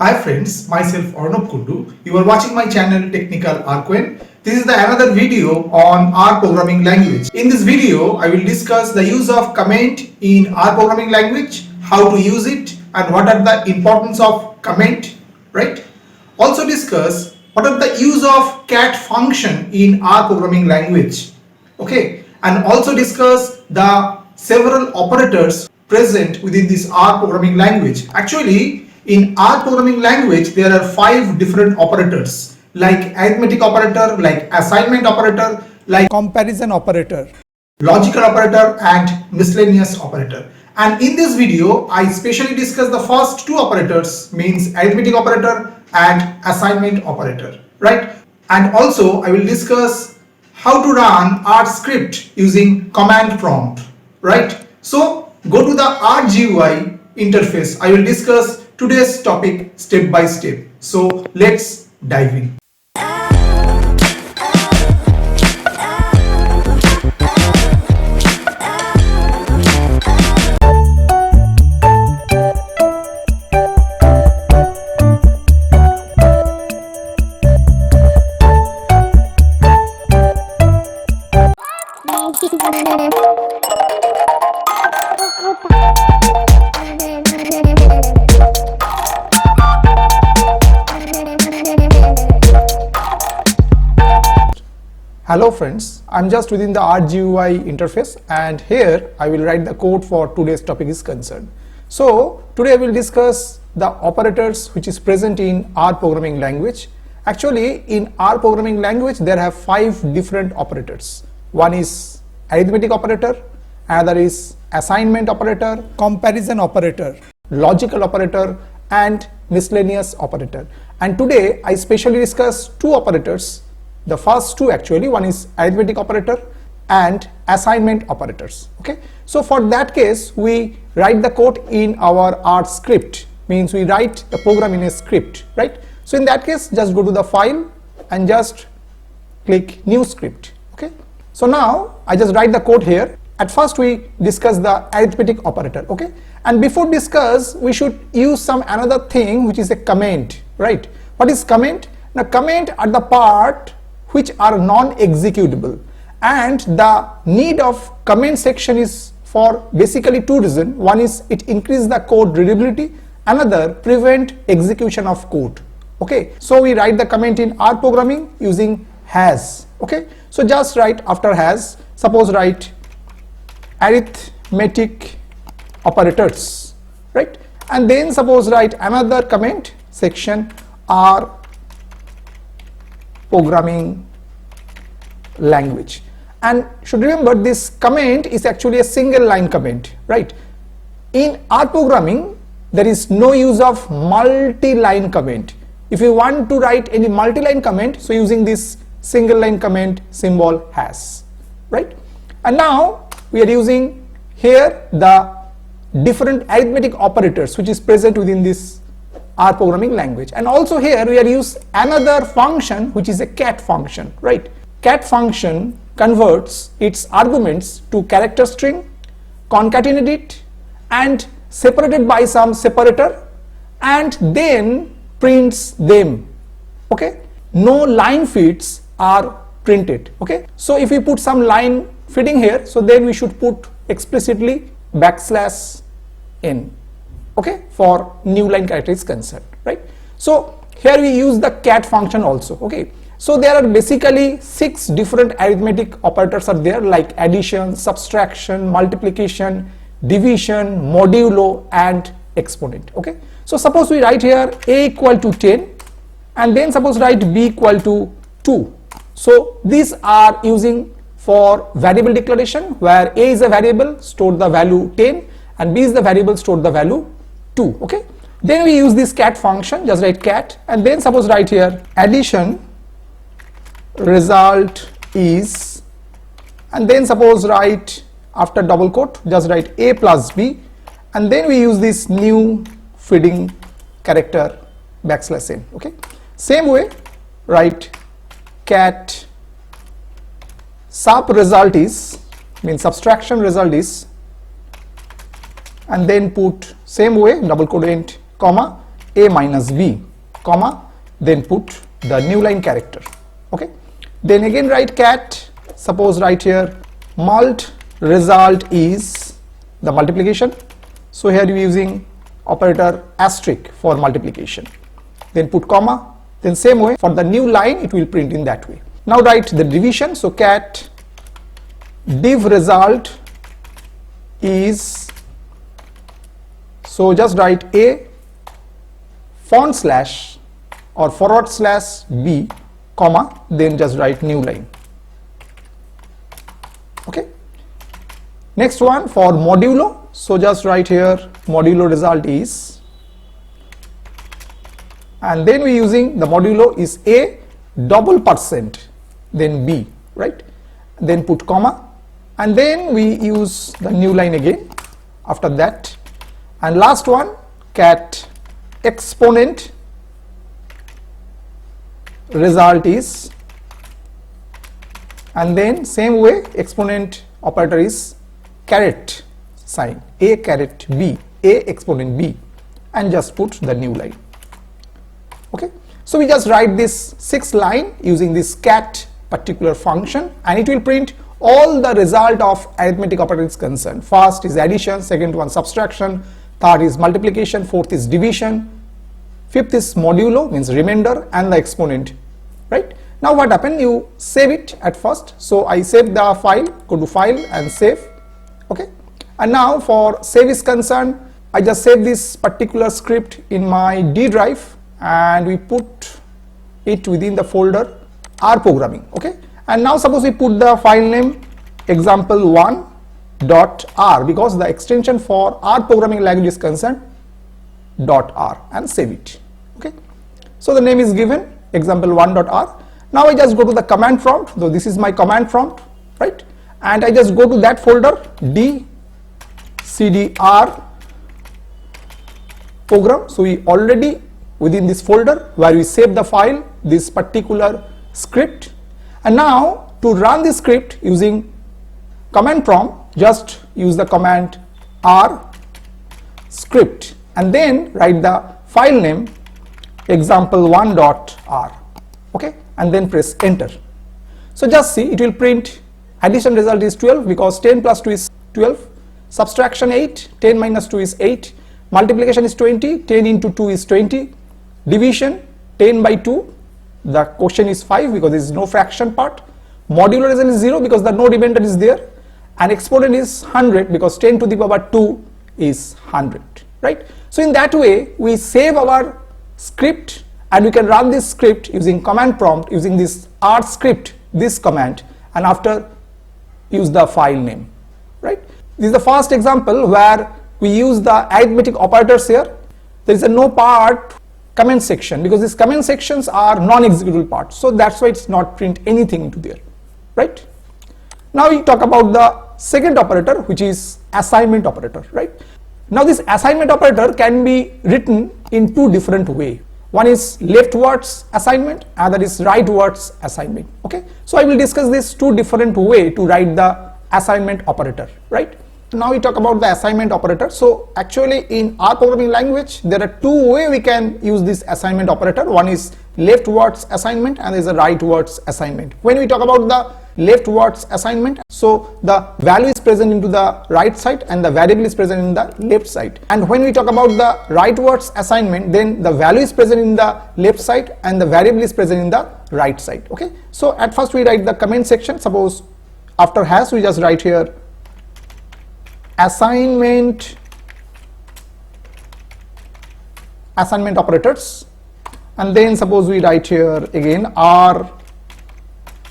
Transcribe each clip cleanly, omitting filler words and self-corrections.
Hi friends, myself Arnab Kundu. You are watching my channel Technical Arquen. This is another video on R programming language. In this video, I will discuss the use of comment in R programming language, how to use it, and what are the importance of comment, right? Also discuss what are the use of cat function in R programming language, okay? And also discuss the several operators present within this R programming language. Actually, in R programming language, there are 5 different operators like arithmetic operator, like assignment operator, like comparison operator, logical operator, and miscellaneous operator. And in this video, I specially discuss the first 2 operators, means arithmetic operator and assignment operator, right? And also I will discuss how to run Rscript using command prompt, right? So go to the RGUI interface. I will discuss today's topic step by step. So let's dive in. Hello friends, I'm just within the RGUI interface and here I will write the code for today's topic is concerned. So today I will discuss the operators which is present in R programming language. Actually in R programming language there have 5 different operators. One is arithmetic operator, another is assignment operator, comparison operator, logical operator, and miscellaneous operator. And today I specially discuss 2 operators. The first 2 actually, one is arithmetic operator and assignment operators, okay? So for that case, we write the code in our Rscript, means we write the program in a script, right? So in that case, just go to the file and just click new script, okay? So now I just write the code here. At first we discuss the arithmetic operator, okay? And before discuss, we should use some another thing which is a comment, right? What is comment? Now comment are the part which are non-executable, and the need of comment section is for basically 2 reasons. One is it increases the code readability, another prevent execution of code, okay? So we write the comment in R programming using has, okay? So just write after has, suppose write arithmetic operators, right? And then suppose write another comment section R programming language. And should remember this comment is actually a single line comment, right? In R programming there is no use of multi-line comment. If you want to write any multi-line comment, so using this single line comment symbol has, right? And now we are using here the different arithmetic operators which is present within this R programming language. And also here we are use another function which is a cat function, right? Cat function converts its arguments to character string, concatenate it and separated by some separator and then prints them, okay? No line feeds are printed, okay? So if we put some line feeding here, so then we should put explicitly \n, okay, for new line character is concerned, right? So here we use the cat function also, okay? So there are basically 6 different arithmetic operators are there, like addition, subtraction, multiplication, division, modulo, and exponent, okay? So suppose we write here a equal to 10 and then suppose write b equal to 2. So these are using for variable declaration, where a is a variable, store the value 10, and b is the variable, store the value 2, okay? Then we use this cat function, just write cat, and then suppose write here addition result is, and then suppose write after double quote, just write a plus b, and then we use this new feeding character \n, okay? Same way write cat sub result is, means subtraction result is, and then put same way double quote end comma a minus b, comma, then put the new line character. Okay, then again write cat, suppose right here mult result is the multiplication, so here you are using operator asterisk for multiplication, then put comma, then same way for the new line it will print in that way. Now write the division, so cat div result is, so just write a font slash or forward slash b, comma, then just write new line. Okay, next one for modulo, so just write here modulo result is, and then we using the modulo is a double percent, then b, right, then put comma, and then we use the new line again after that, and last one cat exponent result is, and then same way exponent operator is caret sign, a caret b, a exponent b, and just put the new line. Okay, so we just write this 6 line using this cat particular function, and it will print all the result of arithmetic operator is concerned. First is addition, second one subtraction, third is multiplication, fourth is division, fifth is modulo means remainder, and the exponent, right? Now what happened, you save it at first, so I save the file, go to file and save. Okay, and now for save is concerned, I just save this particular script in my D drive and we put it within the folder R programming. Okay, and now suppose we put the file name example1.r because the extension for R programming language is concerned .r, and save it. Okay, so the name is given example1.r. Now I just go to the command prompt, though this is my command prompt, right, and I just go to that folder D cdr program. So we already within this folder where we save the file, this particular script, and now to run this script using command prompt, just use the command Rscript and then write the file name example1.r. okay, and then press enter. So just see, it will print addition result is 12 because 10 plus 2 is 12, subtraction 8, 10 minus 2 is 8, multiplication is 20, 10 into 2 is 20, division 10 by 2, the quotient is 5 because there is no fraction part, modulo result is 0 because the no remainder is there, and exponent is 100 because 10 to the power 2 is 100, right? So in that way we save our script and we can run this script using command prompt using this Rscript, this command, and after use the file name, right? This is the first example where we use the arithmetic operators here. There is a no part comment section because these comment sections are non-executable parts, so that's why it's not print anything into there, right? Now we talk about the second operator, which is assignment operator, right? Now this assignment operator can be written in two different ways. One is leftwards assignment, other is rightwards assignment. Okay, so I will discuss this two different way to write the assignment operator, right? Now we talk about the assignment operator. So actually in R programming language there are two ways we can use this assignment operator. One is leftwards assignment and there is a rightwards assignment. When we talk about the leftwards assignment, so the value is present into the right side and the variable is present in the left side. And when we talk about the rightwards assignment, then the value is present in the left side and the variable is present in the right side. Okay, so at first we write the comment section. Suppose after hash we just write here assignment operators, and then suppose we write here again R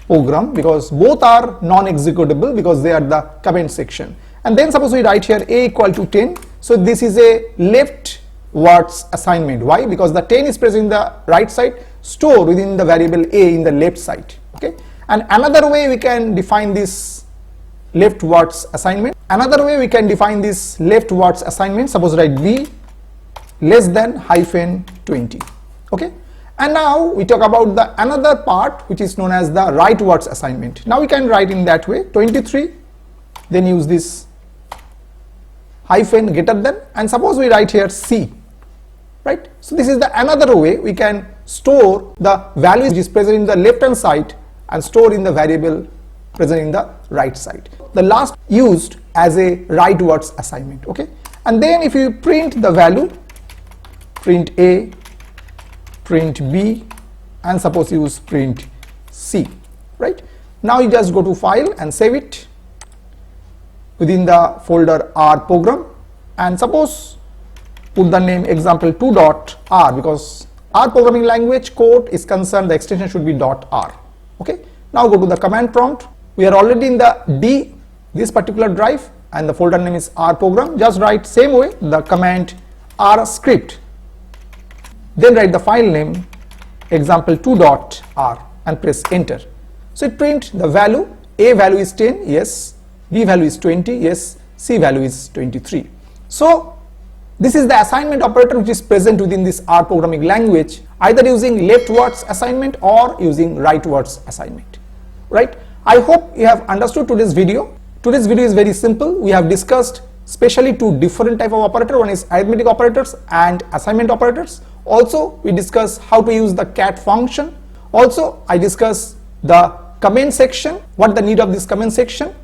program because both are non-executable because they are the comment section, and then suppose we write here a equal to 10. So this is a leftwards assignment. Why? Because the 10 is present in the right side, stored within the variable a in the left side. Okay, and another way we can define this leftwards assignment. Another way we can define this leftwards assignment, suppose write b less than hyphen 20. Okay, and now we talk about the another part which is known as the rightwards assignment. Now we can write in that way 23, then use this hyphen greater than, and suppose we write here c, right? So this is the another way we can store the value which is present in the left hand side and store in the variable present in the right side. The last used as a write words assignment, okay? And then if you print the value, print A, print B, and suppose use print C, right? Now you just go to file and save it within the folder R program, and suppose put the name example2.r, because R programming language code is concerned the extension should be .r, okay? Now go to the command prompt. We are already in the this particular drive, and the folder name is R program. Just write same way the command Rscript, then write the file name example2.r and press enter. So it print the value. A value is 10, yes. B value is 20, yes. C value is 23. So this is the assignment operator which is present within this R programming language, either using left words assignment or using right words assignment, right? I hope you have understood today's video. Today's video is very simple. We have discussed specially two different type of operator. One is arithmetic operators and assignment operators. Also we discuss how to use the cat function. Also I discuss the comment section, what the need of this comment section.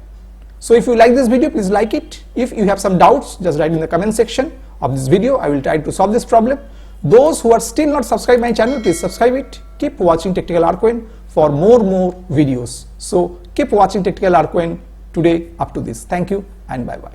So if you like this video, please like it. If you have some doubts, just write in the comment section of this video. I will try to solve this problem. Those who are still not subscribed my channel, please subscribe it. Keep watching Technical Arcoin for more videos. So keep watching Technical Arcoin today up to this. Thank you and bye bye.